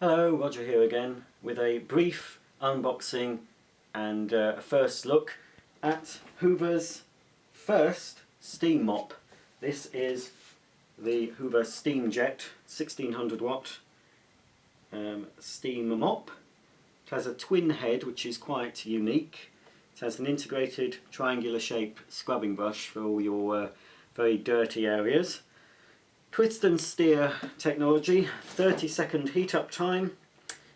Hello, Roger here again with a brief unboxing and a first look at Hoover's first steam mop. This is the Hoover Steamjet 1600 watt steam mop. It has a twin head which is quite unique. It has an integrated triangular shaped scrubbing brush for all your very dirty areas. Twist and steer technology, 30-second heat up time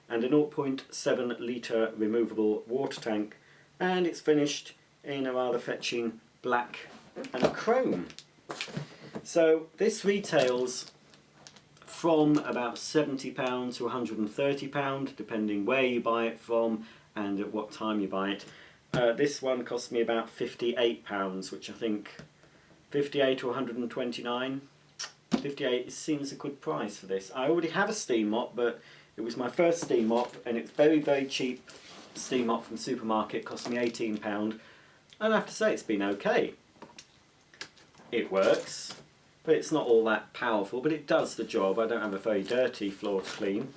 and a 0.7 litre removable water tank, and it's finished in a rather fetching black and chrome. So this retails from about £70 to £130 depending where you buy it from and at what time you buy it. This one cost me about £58, which I think 58 or 129. 58 seems a good price for this. I already have a steam mop, but it was my first steam mop and it's very cheap steam mop from the supermarket, cost me £18, and I have to say it's been okay. It works, but it's not all that powerful, but it does the job. I don't have a very dirty floor to clean,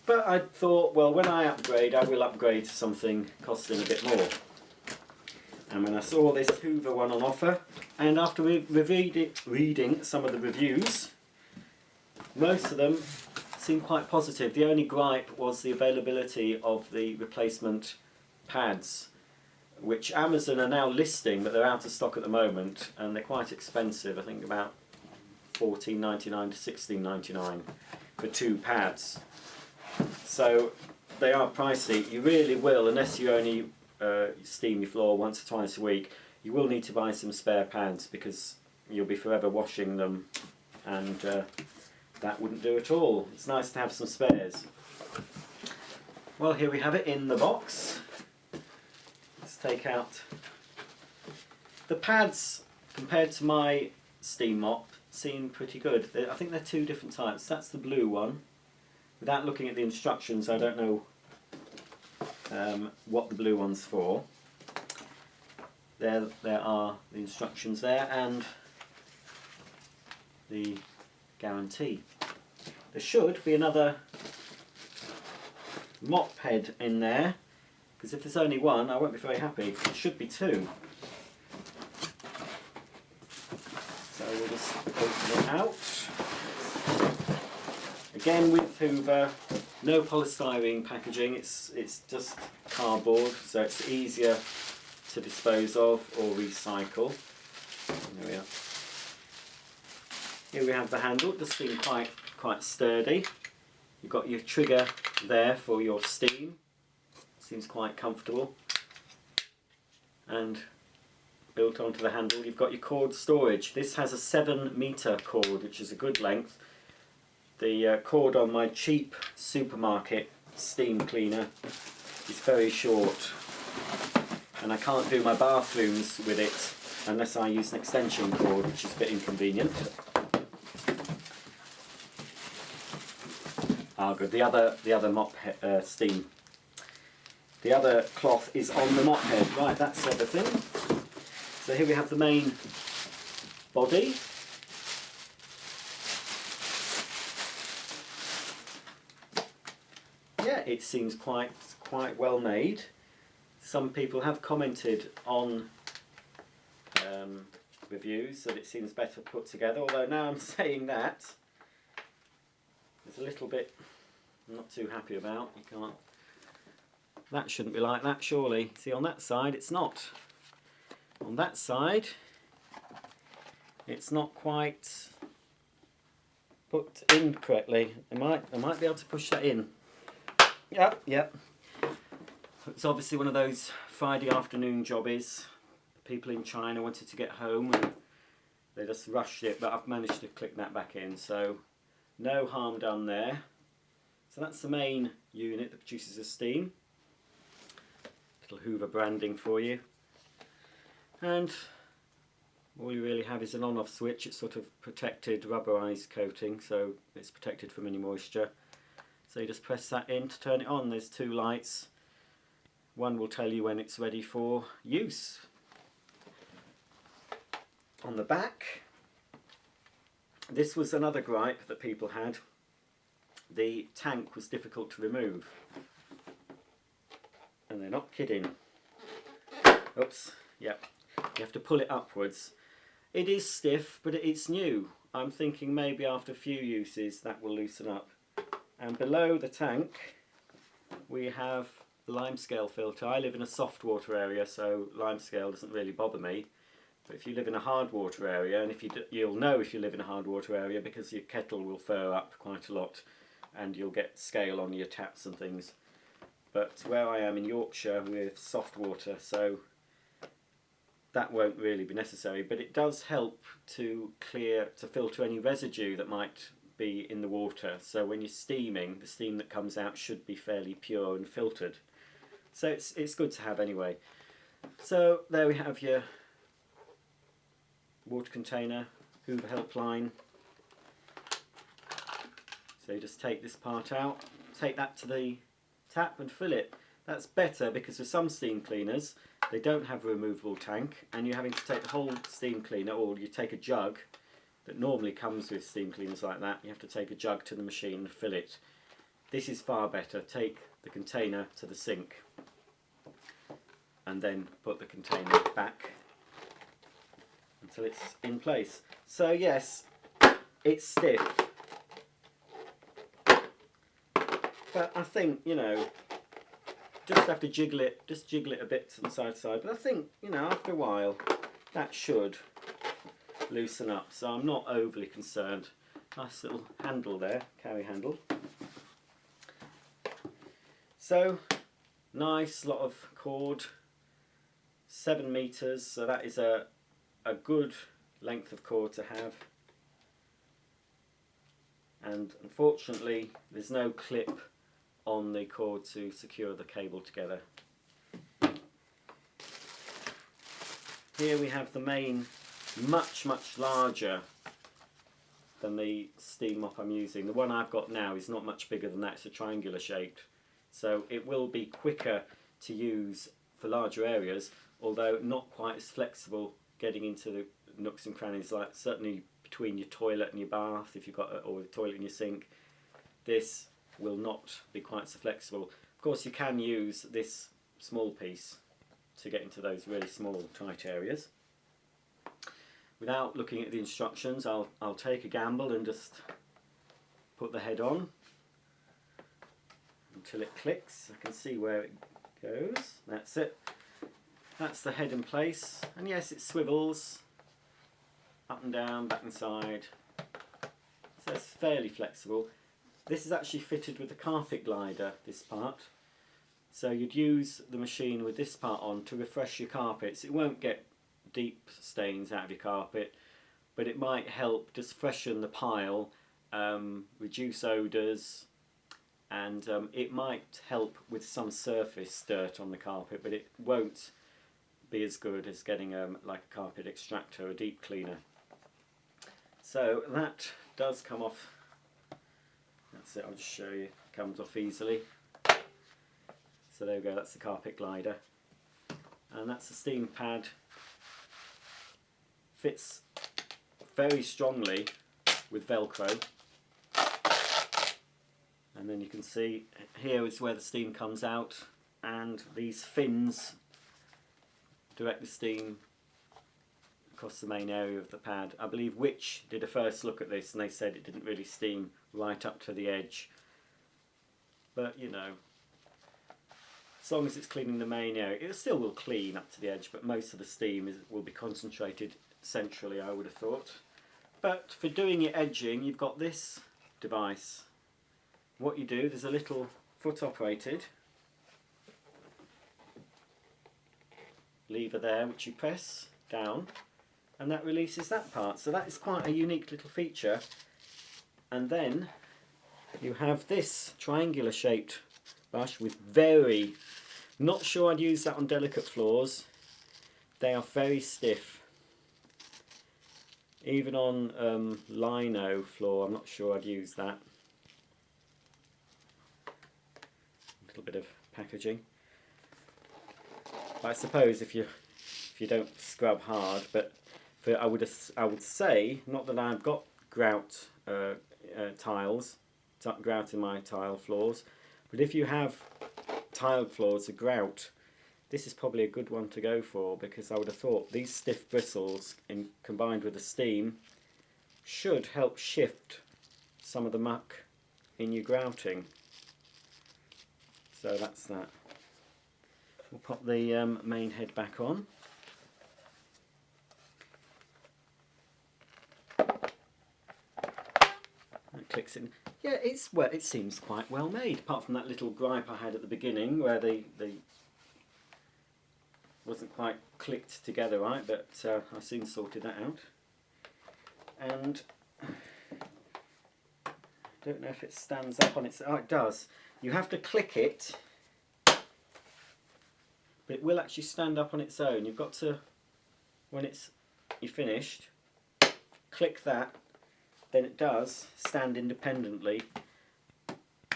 but I thought, well, when I upgrade, I will upgrade to something costing a bit more. And when I saw this Hoover one on offer, and after reading some of the reviews, most of them seemed quite positive. The only gripe was the availability of the replacement pads, which Amazon are now listing, but they're out of stock at the moment, and they're quite expensive. I think about $14.99 to $16.99 for 2 pads. So they are pricey. You really will, unless you only steam your floor once or twice a week, you will need to buy some spare pads because you'll be forever washing them, and that wouldn't do at all. It's nice to have some spares. Well, here we have it in the box. Let's take out the pads. Compared to my steam mop, seem pretty good. I think they're 2 different types. That's the blue one. Without looking at the instructions, I don't know what the blue one's for. There are the instructions there and the guarantee. There should be another mop head in there, because if there's only one I won't be very happy. It should be 2. So we'll just open it out. Again with Hoover, no polystyrene packaging, it's just cardboard, so it's easier to dispose of or recycle. There we are. Here we have the handle. It does seem quite sturdy. You've got your trigger there for your steam. Seems quite comfortable. And built onto the handle you've got your cord storage. This has a 7-metre cord, which is a good length. The cord on my cheap supermarket steam cleaner is very short, and I can't do my bathrooms with it unless I use an extension cord, which is a bit inconvenient. Ah, good. The other mop steam. The other cloth is on the mop head. Right, that's everything. So here we have the main body. Yeah, it seems quite well made. Some people have commented on reviews that it seems better put together, although now I'm saying that, there's a little bit I'm not too happy about. You can't, that shouldn't be like that, surely. See, on that side it's not. On that side it's not quite put in correctly. I might be able to push that in. Yep. It's obviously one of those Friday afternoon jobbies. People in China wanted to get home and they just rushed it, but I've managed to click that back in, so no harm done there. So that's the main unit that produces the steam. Little Hoover branding for you. And all you really have is an on-off switch. It's sort of protected rubberized coating, so it's protected from any moisture. So you just press that in to turn it on. There's 2 lights. One will tell you when it's ready for use. On the back, this was another gripe that people had. the tank was difficult to remove. And they're not kidding. Oops, yep. You have to pull it upwards. It is stiff, but it's new. I'm thinking maybe after a few uses that will loosen up. And below the tank we have the Limescale filter. I live in a soft water area, so Limescale doesn't really bother me. But if you live in a hard water area, and if you'll know if you live in a hard water area because your kettle will fur up quite a lot and you'll get scale on your taps and things. But where I am in Yorkshire with soft water, so that won't really be necessary, but it does help to filter any residue that might be in the water. So when you're steaming, the steam that comes out should be fairly pure and filtered. So it's good to have anyway. So there we have your water container, Hoover helpline. So you just take this part out, take that to the tap and fill it. That's better because with some steam cleaners they don't have a removable tank and you're having to take the whole steam cleaner, or you take a jug that normally comes with steam cleaners like that. You have to take a jug to the machine and fill it. This is far better. Take the container to the sink and then put the container back until it's in place. So yes, it's stiff, but I think, you know, just have to jiggle it a bit from side to side. But I think, you know, after a while that should loosen up, so I'm not overly concerned. Nice little handle there, carry handle. So nice lot of cord, 7 meters, so that is a good length of cord to have. And unfortunately there's no clip on the cord to secure the cable together. Here we have the main, much larger than the steam mop I'm using. The one I've got now is not much bigger than that. It's a triangular shaped, so it will be quicker to use for larger areas, although not quite as flexible getting into the nooks and crannies, like certainly between your toilet and your bath, if you've got or the toilet and your sink. This will not be quite so flexible. Of course you can use this small piece to get into those really small tight areas. Without looking at the instructions, I'll take a gamble and just put the head on until it clicks. I can see where it goes. That's it. That's the head in place, and yes, it swivels up and down, back and side, so it's fairly flexible. This is actually fitted with a carpet glider, this part, so you'd use the machine with this part on to refresh your carpets. It won't get deep stains out of your carpet, but it might help just freshen the pile, reduce odours, and it might help with some surface dirt on the carpet, but it won't be as good as getting like a carpet extractor, a deep cleaner. So that does come off. That's it, I'll just show you. It comes off easily. So there we go, that's the carpet glider. And that's the steam pad. Fits very strongly with Velcro. And then you can see here is where the steam comes out, and these fins direct the steam across the main area of the pad. I believe Which did a first look at this and they said it didn't really steam right up to the edge, but you know, as long as it's cleaning the main area, it still will clean up to the edge, but most of the steam will be concentrated centrally, I would have thought. But for doing your edging, you've got this device. What you do, there's a little foot operated lever there which you press down, and that releases that part. So that is quite a unique little feature. And then you have this triangular shaped brush with very, not sure I'd use that on delicate floors. They are very stiff. Even on lino floor, I'm not sure I'd use that. A little bit of packaging. I suppose if you don't scrub hard, but I would say, not that I've got grout tiles grouting my tile floors. But if you have tiled floors to grout, this is probably a good one to go for, because I would have thought these stiff bristles combined with the steam should help shift some of the muck in your grouting. So that's that. We'll pop the main head back on. That clicks in. Yeah, it seems quite well made, apart from that little gripe I had at the beginning where they wasn't quite clicked together right, but I soon sorted that out. And I don't know if it stands up on its... Oh, it does. You have to click it, but it will actually stand up on its own. You've got to, when you're finished, click that, then it does stand independently.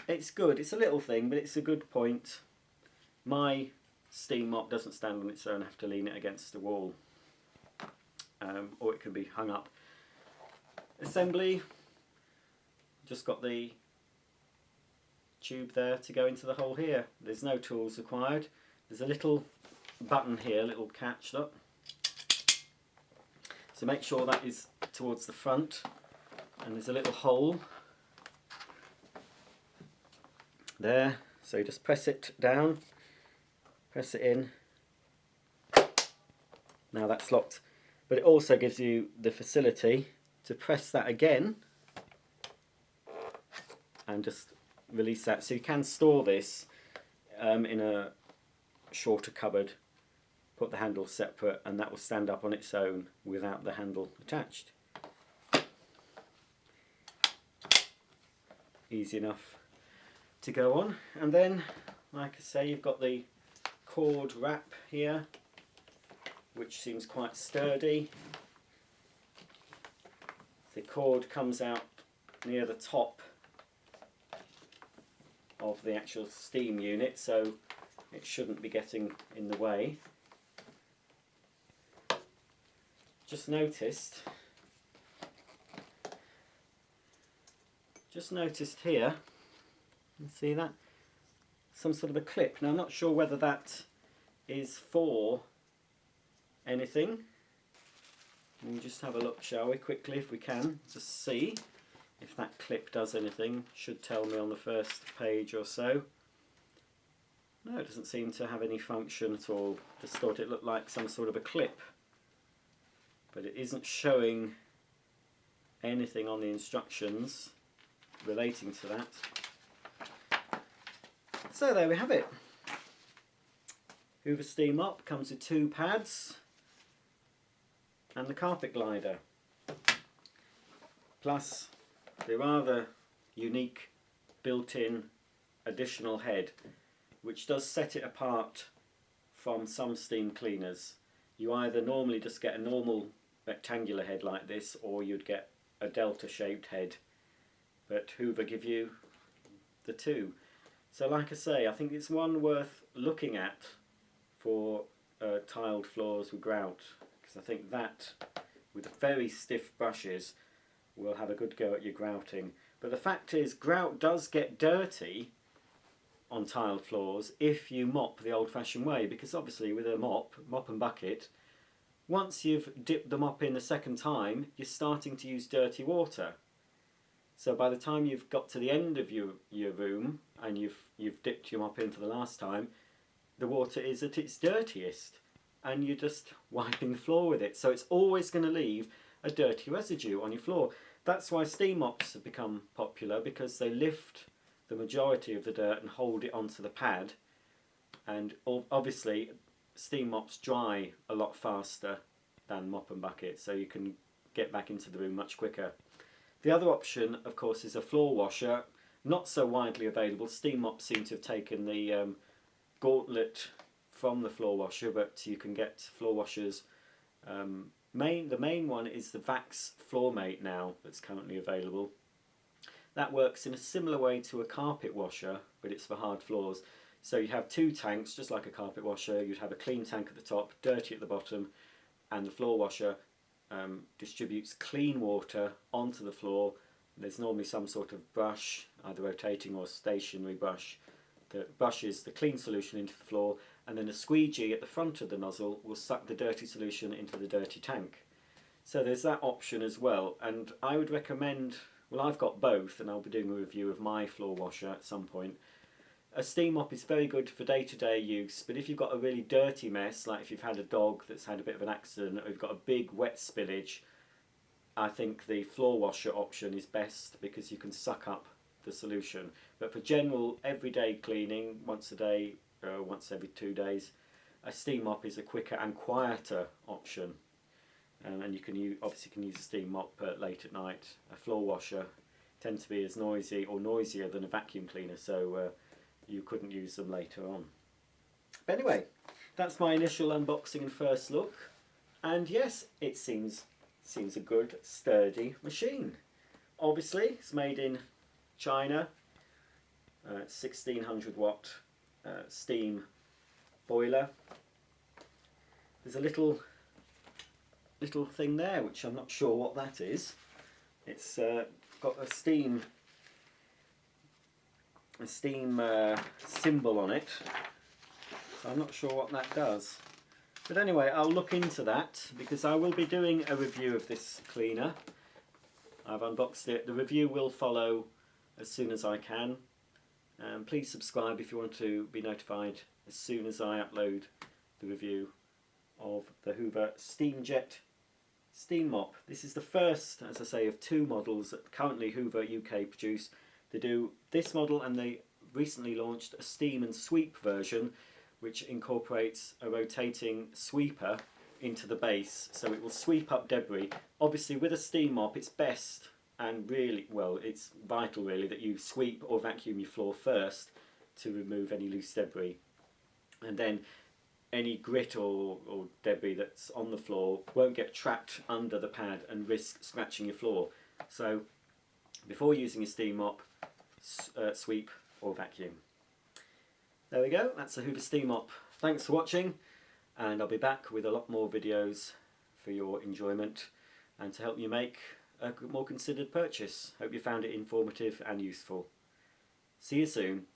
It's good. It's a little thing, but it's a good point. My steam mop doesn't stand on its own. I have to lean it against the wall, or it can be hung up. Assembly, just got the tube there to go into the hole here. There's no tools required. There's a little button here, a little catch, look. So make sure that is towards the front, and there's a little hole there, so you just press it down, press it in. Now that's locked, but it also gives you the facility to press that again and just release that. So you can store this in a shorter cupboard, put the handle separate, and that will stand up on its own without the handle attached. Easy enough to go on. And then, like I say, you've got the cord wrap here, which seems quite sturdy. The cord comes out near the top of the actual steam unit, so it shouldn't be getting in the way. Just noticed here, you see that? Some sort of a clip. Now I'm not sure whether that is for anything. We'll just have a look, shall we, quickly, if we can, to see if that clip does anything. Should tell me on the first page or so. No, it doesn't seem to have any function at all. Just thought it looked like some sort of a clip, but it isn't showing anything on the instructions relating to that. So there we have it. Hoover Steam Mop comes with 2 pads and the carpet glider, plus the rather unique built-in additional head, which does set it apart from some steam cleaners. You either normally just get a normal rectangular head like this, or you'd get a delta shaped head, but Hoover give you the 2. So like I say, I think it's one worth looking at for tiled floors with grout, because I think that, with the very stiff brushes, will have a good go at your grouting. But the fact is, grout does get dirty on tiled floors if you mop the old-fashioned way, because obviously with a mop and bucket, once you've dipped the mop in the second time, you're starting to use dirty water. So by the time you've got to the end of your room and you've dipped your mop in for the last time, the water is at its dirtiest, and you're just wiping the floor with it. So it's always going to leave a dirty residue on your floor. That's why steam mops have become popular, because they lift the majority of the dirt and hold it onto the pad. And obviously steam mops dry a lot faster than mop and bucket, so you can get back into the room much quicker. The other option, of course, is a floor washer. Not so widely available. Steam mops seem to have taken the gauntlet from the floor washer, but you can get floor washers. The main one is the Vax Floormate now, that's currently available. That works in a similar way to a carpet washer, but it's for hard floors. So you have 2 tanks, just like a carpet washer. You'd have a clean tank at the top, dirty at the bottom, and the floor washer distributes clean water onto the floor There's normally some sort of brush, either rotating or stationary brush, that brushes the clean solution into the floor, and then a squeegee at the front of the nozzle will suck the dirty solution into the dirty tank. So there's that option as well, and I would recommend, well, I've got both and I'll be doing a review of my floor washer at some point. A steam mop is very good for day-to-day use, but if you've got a really dirty mess, like if you've had a dog that's had a bit of an accident or you've got a big wet spillage, I think the floor washer option is best because you can suck up the solution. But for general everyday cleaning, once a day, once every 2 days, a steam mop is a quicker and quieter option. And you can obviously use a steam mop late at night. A floor washer tends to be as noisy or noisier than a vacuum cleaner, so you couldn't use them later on. But anyway, that's my initial unboxing and first look. And yes, it seems a good, sturdy machine. Obviously, it's made in China. 1600 watt steam boiler. There's a little thing there which I'm not sure what that is. It's got a steam symbol on it, so I'm not sure what that does. But anyway, I'll look into that because I will be doing a review of this cleaner. I've unboxed it. The review will follow as soon as I can. Please subscribe if you want to be notified as soon as I upload the review of the Hoover Steamjet steam mop. This is the first, as I say, of 2 models that currently Hoover UK produce. They do this model, and they recently launched a steam and sweep version which incorporates a rotating sweeper into the base, so it will sweep up debris. Obviously with a steam mop it's best, and really, well, it's vital really, that you sweep or vacuum your floor first to remove any loose debris, and then any grit or debris that's on the floor won't get trapped under the pad and risk scratching your floor. So before using a steam mop, sweep or vacuum. There we go, that's the Hoover steam mop. Thanks for watching, and I'll be back with a lot more videos for your enjoyment and to help you make a more considered purchase. Hope you found it informative and useful. See you soon.